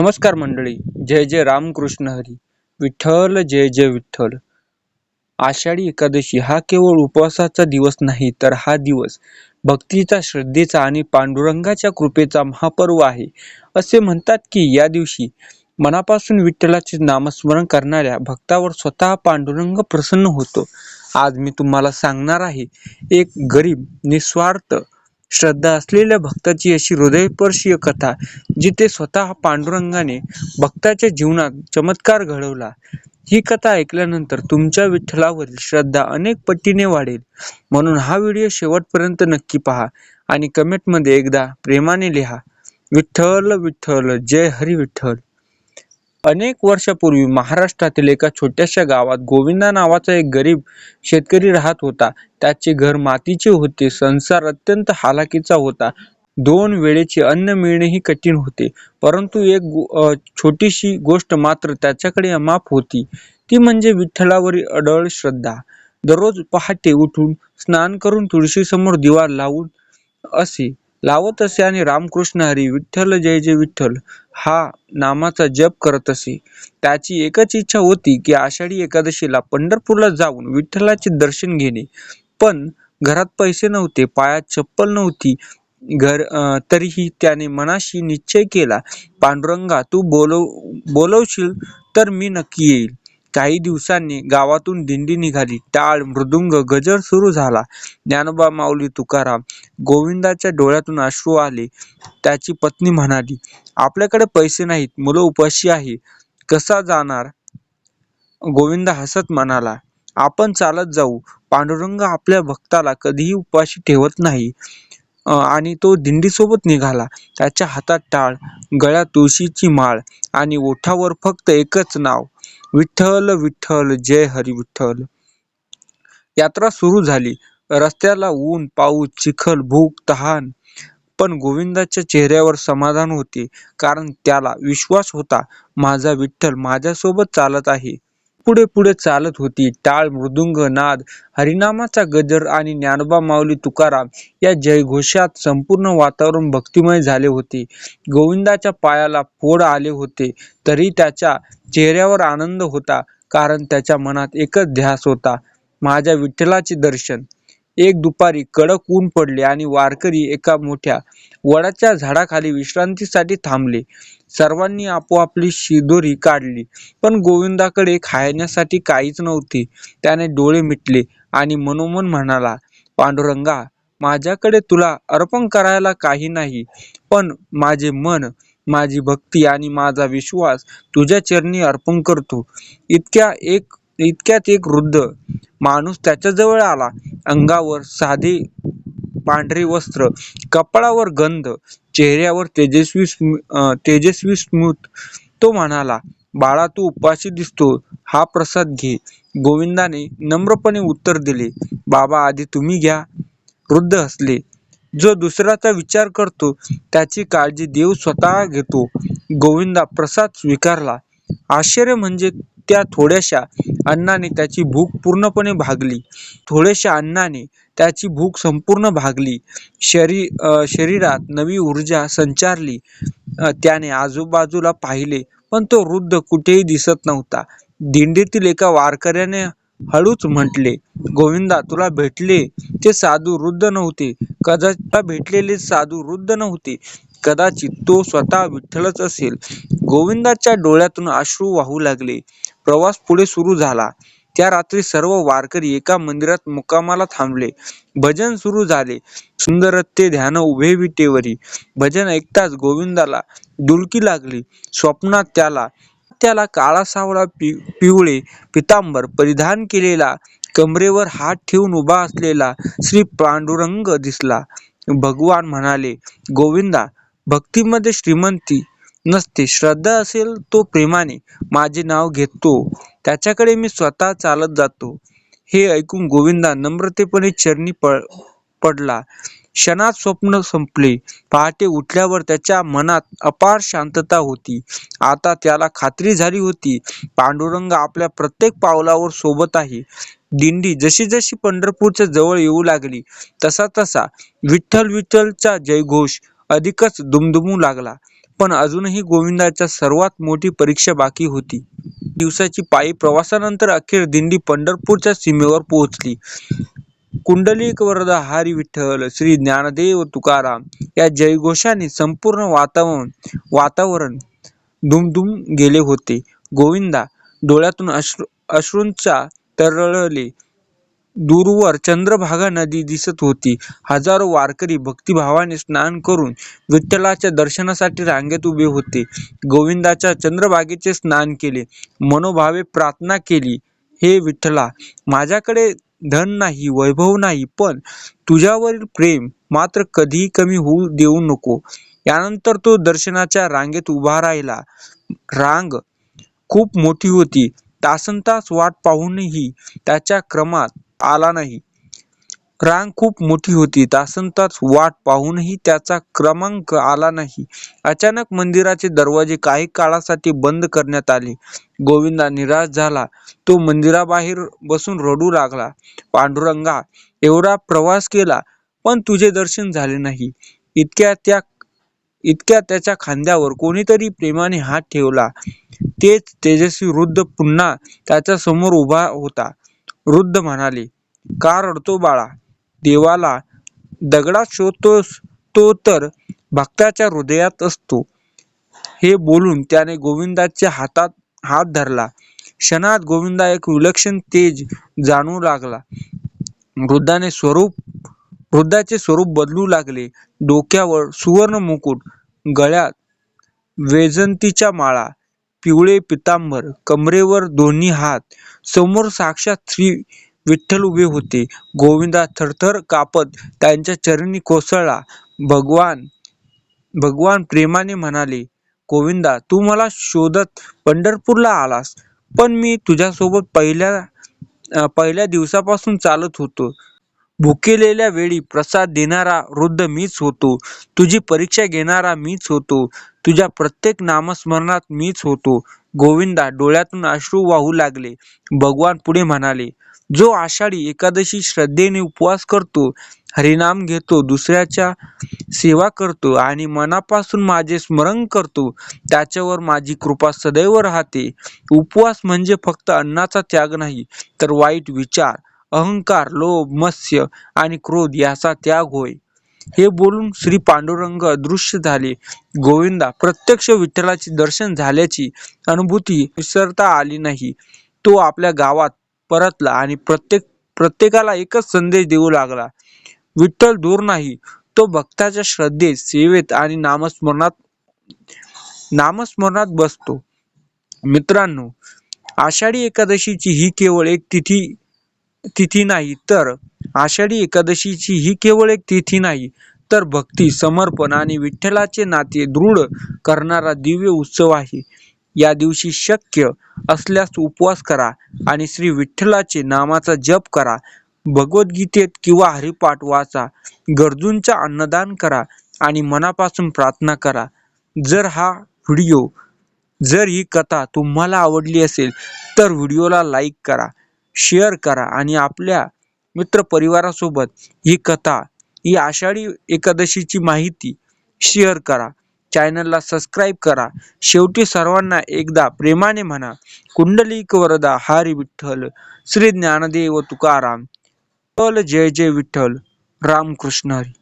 नमस्कार मंडळी. जय जय रामकृष्ण हरी. विठ्ठल जय जय विठ्ठल. आषाढी एकादशी हा केवळ उपवासाचा दिवस नाही, तर हा दिवस भक्तीचा, श्रद्धेचा आणि पांडुरंगाच्या कृपेचा महापर्व आहे. असे म्हणतात की या दिवशी मनापासून विठ्ठलाचे नामस्मरण करणाऱ्या भक्तावर स्वतः पांडुरंग प्रसन्न होतो. आज मी तुम्हाला सांगणार आहे एक गरीब, निस्वार्थ श्रद्धा असलेल्या भक्ताची अशी हृदयस्पर्शी कथा, जिथे स्वतः पांडुरंगाने भक्ताच्या जीवनात चमत्कार घडवला. ही कथा ऐकल्यानंतर तुमच्या विठ्ठलावरील श्रद्धा अनेक पटीने वाढेल. म्हणून हा व्हिडिओ शेवटपर्यंत नक्की पहा आणि कमेंटमध्ये एकदा प्रेमाने लिहा, विठ्ठल विठ्ठल जय हरी विठ्ठल. अनेक वर्षापूर्वी महाराष्ट्रातील एका छोट्याशा गावात गोविंदा नावाचा एक गरीब शेतकरी राहत होता. त्याचे घर मातीचे होते, संसार अत्यंत हालाकीचा होता. दोन वेळेचे अन्न मिळणेही कठीण होते. परंतु छोटीशी गोष्ट मात्र त्याच्याकडे अमाप होती, ती म्हणजे विठ्ठलावरील अढळ श्रद्धा. दररोज पहाटे उठून स्नान करून तुळशीसमोर दिवा लावत असे आणि रामकृष्ण हरी, विठ्ठल जय जय विठ्ठल हा नामाचा जप करत असे. त्याची एकच इच्छा होती की आषाढी एकादशीला पंढरपूरला जाऊन विठ्ठलाचे दर्शन घेणे. पण घरात पैसे नव्हते, पायात चप्पल नव्हती. तरीही त्याने मनाशी निश्चय केला, पांडुरंगा तू बोलवशील तर मी नक्की येईल. काही दिवसांनी गावातून दिंडी निघाली. टाळ, मृदुंग, गजर सुरू झाला. ज्ञानोबा, माऊली, तुकाराम. गोविंदाच्या डोळ्यातून अश्रू आले. त्याची पत्नी म्हणाली, आपल्याकडे पैसे नाहीत, मुलं उपाशी आहे, कसा जाणार? गोविंदा हसत म्हणाला, आपण चालत जाऊ. पांडुरंग आपल्या भक्ताला कधीही उपाशी ठेवत नाही. आणि तो दिंडीसोबत निघाला. त्याच्या हातात टाळ, गळ्यात तुळशीची माळ आणि ओठावर फक्त एकच नाव, विठ्ठल विठ्ठल जय हरी विठ्ठल. यात्रा सुरू झाली. रस्त्याला ऊन, पाऊस, चिखल, भूक, तहान, पण गोविंदाच्या चेहऱ्यावर समाधान होते, कारण त्याला विश्वास होता, माझा विठ्ठल माझ्यासोबत चालत आहे. पुढे पुढे चालत होती. टाळ, मृदुंग, नाद, हरिनामाचा गजर आणि ज्ञानोबा, माऊली, तुकाराम या जयघोषात संपूर्ण वातावरण भक्तिमय झाले होते. गोविंदाच्या पायाला फोड आले होते, तरी त्याच्या चेहऱ्यावर आनंद होता, कारण त्याच्या मनात एकच ध्यास होता, माझ्या विठ्ठलाचे दर्शन. एक दुपारी कडक ऊन पडले आणि वारकरी एका मोठ्या वडाच्या झाडाखाली विश्रांतीसाठी थांबले. सर्वांनी आपोआपली शिदोरी काढली, पण गोविंदाकडे खाण्यासाठी काहीच नव्हते. त्याने डोळे मिटले आणि मनोमन म्हणाला, पांडुरंगा, माझ्याकडे तुला अर्पण करायला काही नाही, पण माझे मन, माझी भक्ती आणि माझा विश्वास तुझ्या चरणी अर्पण करतो. इतक्यात एक वृद्ध माणूस त्याच्याजवळ आला. अंगावर साधे पांढरे वस्त्र, कपाळावर गंध, चेहऱ्यावर तेजस्वी स्मित. तो म्हणाला, बाळा, तू उपाशी दिसतो, हा प्रसाद घे. गोविंदाने नम्रपणे उत्तर दिले, बाबा, आधी तुम्ही घ्या. वृद्ध हसले. जो दुसऱ्याचा विचार करतो त्याची काळजी देव स्वतः घेतो. गोविंदा प्रसाद स्वीकारला. आश्चर्य म्हणजे त्या थोड्याशा अन्नाने त्याची भूक पूर्णपणे भागली. थोड्याशा अन्नाने त्याची भूक संपूर्ण भागली. शरीरात नवी ऊर्जा संचारली. त्याने आजूबाजूला पाहिले, पण तो वृद्ध कुठेही दिसत नव्हता. दिंडीतील एका वारकऱ्याने हळूच म्हटले, गोविंदा, तुला भेटलेले ते साधू वृद्ध नव्हते, कदाचित तो स्वतः विठ्ठलच असेल. गोविंदाच्या डोळ्यातून अश्रू वाहू लागले. प्रवास पुढे सुरू झाला. त्या रात्री सर्व वारकरी एका मंदिरात मुक्कामाला थांबले. भजन सुरू झाले. सुंदरते ध्यान उभे विटेवरी. भजन ऐकताच गोविंदाला डुलकी लागली. स्वप्नात त्याला काळा सावळा पिवळे पितांबर परिधान केलेला, कमरेवर हात ठेवून उभा असलेला श्री पांडुरंग दिसला. भगवान म्हणाले, गोविंदा, भक्तीमध्ये श्रीमंती नसते, श्रद्धा असेल तो प्रेमाने माझे नाव घेतो, त्याच्याकडे मी स्वतः चालत जातो. हे ऐकून गोविंदा नम्रतेपणे चरणी पडला. क्षणात स्वप्न संपले. पहाटे उठल्यावर त्याच्या मनात अपार शांतता होती. आता त्याला खात्री झाली होती, पांडुरंग आपल्या प्रत्येक पावलावर सोबत आहे. दिंडी जशी जशी पंढरपूरच्या जवळ येऊ लागली, तसा तसा विठ्ठल विठ्ठलचा जयघोष अधिकच दुमदुमू लागला. पण अजूनही गोविंदाच्या सर्वात मोठी परीक्षा बाकी होती. दिवसाची पायी प्रवासानंतर अखेर दिंडी पंढरपूरच्या सीमेवर पोहोचली. कुंडलिक वरदा हरी विठ्ठल, श्री ज्ञानदेव तुकाराम या जयघोषाने संपूर्ण वातावरण दुमदुम गेले होते. गोविंदा डोळ्यातून अश्रूंचा तरळले. दूरवर चंद्रभागा नदी दिसत होती. हजारो वारकरी भक्तिभावाने स्नान करून विठ्ठलाच्या दर्शनासाठी रांगेत उभे होते. गोविंदाच्या चंद्रभागेचे स्नान केले. मनोभावे प्रार्थना केली, हे विठ्ठला, माझ्याकडे धन नाही, वैभव नाही, पण तुझ्यावरील प्रेम मात्र कधीही कमी होऊ देऊ नको. यानंतर तो दर्शनाच्या रांगेत उभा राहिला. रांग खूप मोठी होती. तासनतास वाट पाहूनही त्याच्या क्रमात आला नाही. रांग खूप मोठी होती. तासनतास वाट पाहूनही त्याचा क्रमांक आला नाही. अचानक मंदिराचे दरवाजे काही काळासाठी बंद करण्यात आले. गोविंदा निराश झाला. तो मंदिराबाहेर बसून रडू लागला. पांडुरंगा, एवढा प्रवास केला, पण तुझे दर्शन झाले नाही. इतक्या त्याच्या खांद्यावर कोणीतरी प्रेमाने हात ठेवला. तेच तेजस्वी वृद्ध पुन्हा त्याच्या समोर उभा होता. वृद्ध म्हणाले, का रडतो बाळा? देवाला दगडात शोधतोस, तो तर भक्ताच्या हृदयात असतो. हे बोलून त्याने गोविंदाच्या हातात हात धरला. क्षणात गोविंदा एक विलक्षण तेज जाणवू लागला. वृद्धाचे स्वरूप बदलू लागले. डोक्यावर सुवर्ण मुकुट, गळ्यात वैजंतीच्या माळा, पिवळे पितांबर, कमरेवर दोन्ही हात. समोर साक्षात श्री विठ्ठल उभे होते. गोविंदा थरथर कापत त्यांच्या चरणी कोसळला. भगवान प्रेमाने म्हणाले, गोविंदा, तू मला शोधत पंढरपूरला आलास, पण मी तुझ्यासोबत पहिल्या दिवसापासून चालत होतो. भुकेलेल्या वेळी प्रसाद देणारा वृद्ध मीच होतो. तुझी परीक्षा घेणारा मीच होतो. तुझ्या प्रत्येक नामस्मरणात मीच होतो. गोविंदा डोळ्यातून अश्रू वाहू लागले. भगवान पुढे म्हणाले, जो आषाढी एकादशी श्रद्धेने उपवास करतो, हरिनाम घेतो, दुसऱ्याच्या सेवा करतो आणि मनापासून माझे स्मरण करतो, त्याच्यावर माझी कृपा सदैव राहते. उपवास म्हणजे फक्त अन्नाचा त्याग नाही, तर वाईट विचार, अहंकार, लोभ, मत्स्य आणि क्रोध याचा त्याग होय. हे बोलून श्री पांडुरंग अदृश्य झाले. गोविंदा प्रत्यक्ष विठ्ठलाचे दर्शन झाल्याची अनुभूती विसरता आली नाही. तो आपल्या गावात परतला आणि प्रत्येकाला एकच संदेश देऊ लागला, विठ्ठल दूर नाही, तो भक्ताच्या श्रद्धेत, सेवेत आणि नामस्मरणात बसतो. मित्रांनो, आषाढी एकादशीची ही केवळ एक तिथी नाही तर भक्ती, समर्पण आणि विठ्ठलाचे नाते दृढ करणारा दिव्य उत्सव आहे. या दिवशी शक्य असल्यास उपवास करा आणि श्री विठ्ठलाचे नामाचा जप करा. भगवद्गीतेत किंवा हरिपाठ वाचा. गरजूंचा अन्नदान करा आणि मनापासून प्रार्थना करा. जर ही कथा तुम्हाला आवडली असेल तर व्हिडिओला लाईक करा, शेअर करा आणि आपल्या मित्रपरिवारासोबत ही आषाढी एकादशीची माहिती शेअर करा. चॅनलला सबस्क्राईब करा. शेवटी सर्वांना एकदा प्रेमाने म्हणा, कुंडलिक वरदा हरी विठ्ठल, श्री ज्ञानदेव तुकाराम. जय जय विठ्ठल. रामकृष्ण हरी.